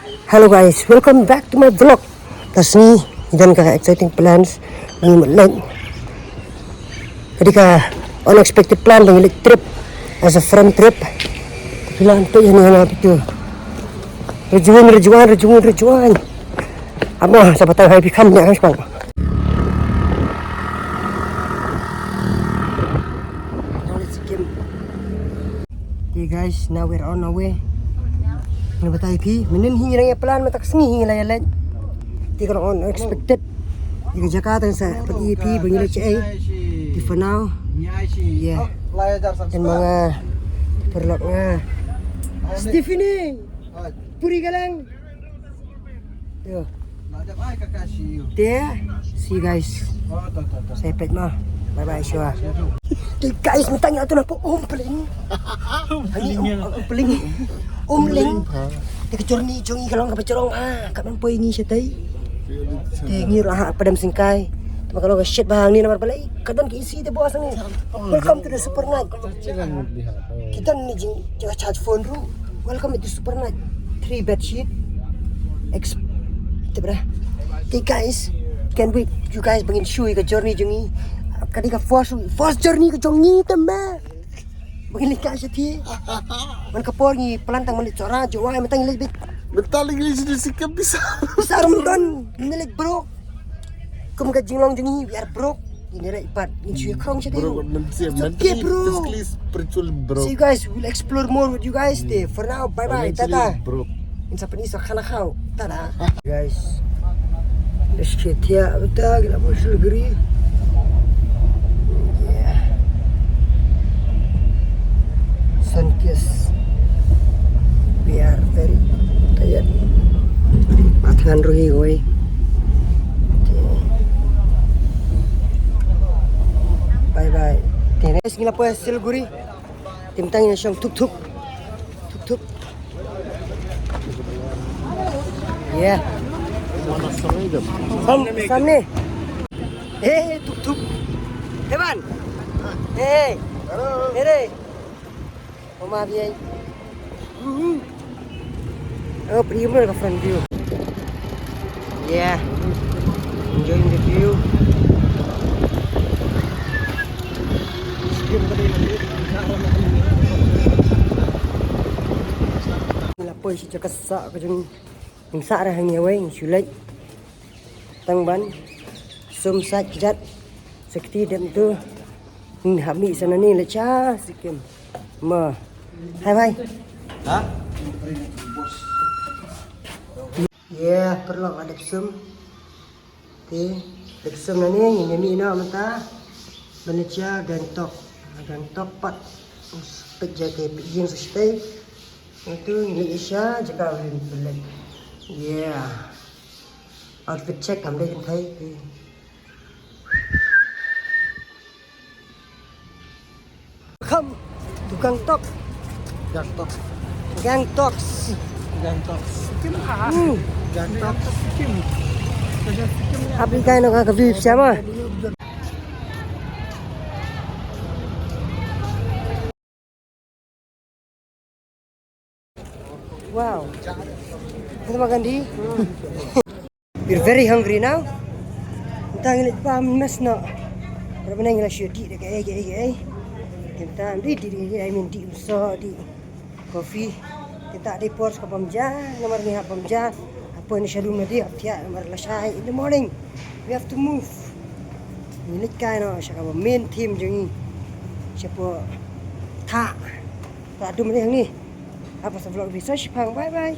Hello guys, welcome back to my vlog. Tas ni, dan ka exciting plans ng Madland. Jadi ka unexpected plan ng trip as a friend trip. Bilang tu yang nak itu. Rejuan. Apa sahabat tahu happy kan ya kan? Okay guys, now we're on our way. Ano ba tayo pi? Minin hingi lang yung plan matak sengi hingi lang yan. Di ka on unexpected. Di ka Jakarta sa pag-EP bangila siya di for now. Yeah. Dan mga perlok nga. Stephanie. Puri ka lang. Yo. There. See you guys. Sepet mo. Bye bye Shua. Hey guys, matanya ito na po Ompling. Ompling. Journey jongi kalau nggak pacorong kapan po ini siya tay. Tengi lah padam singkai. Tapi kalau ke shit bahang ni nomor balai, kadang keisi dia bawa sangi. Welcome to the super night. Kita ni jangan charge phone room. Welcome to the super night. 3 bed sheet. Itu berah. Okay guys, can wait. You guys bangin show ke journey jongi. Kadi ka first journey ke jongi tambah. Bangin lihat siya ti. Man kapor ni pelantang man cora jowa matang lebih. Betul English di sikap bisa. Bisa rumdon. Nilik bro. Kum ka jinglong jongi biar bro. Ini ra ipat. Ini cuy krong siya Bro, okay bro. Spiritual bro. See you guys, we'll explore more with you guys. For now, bye bye. Tata. Bro. Insa penisa kana kau. Tada. Guys. Let's get here. Betul kita mau Siliguri. Yeah. Sun kiss. We are very tired. Patangan ruhi oi. Bye bye. Guys, kita po Siliguri. Timtang na siyang tuk-tuk. Tuk-tuk. Yeah. Samne. Hey, tuk-tuk. Heban. Hey. Hello. Hey. Oma biay. Oh, primo ka front view. Yeah. Enjoying the view. Lapoi si cakap sak kajung sa ra hang yawai sulai tangban sum sat jat sekti dem tu hami sana ni lecha sikim ma hai bhai ha yeah perlu ada sum ti sum ni ni na mata Malaysia Gangtok pat pejja ke pijin sa stay itu Indonesia juga beli. Yeah. Outfit check cảm đây thấy. Không, tu Gangtok. Kim hả? Gangtok Kim. Apa ikan nak view siapa? Wow. Kita makan di. We're very hungry now. Kita ngilit pa mas na. Berapa nang ngilat syudi dekat Kita di I mean di usaha di coffee. Kita di pors ke pemja, nomor ni pemja. Apa ni shalom na di aptia nomor lasai in the morning. We have to move. Ngilit ka no siya ka main team jungi. Siapa tak adum ni yang ni. Apa sa vlog bisa Shipang. Bye bye.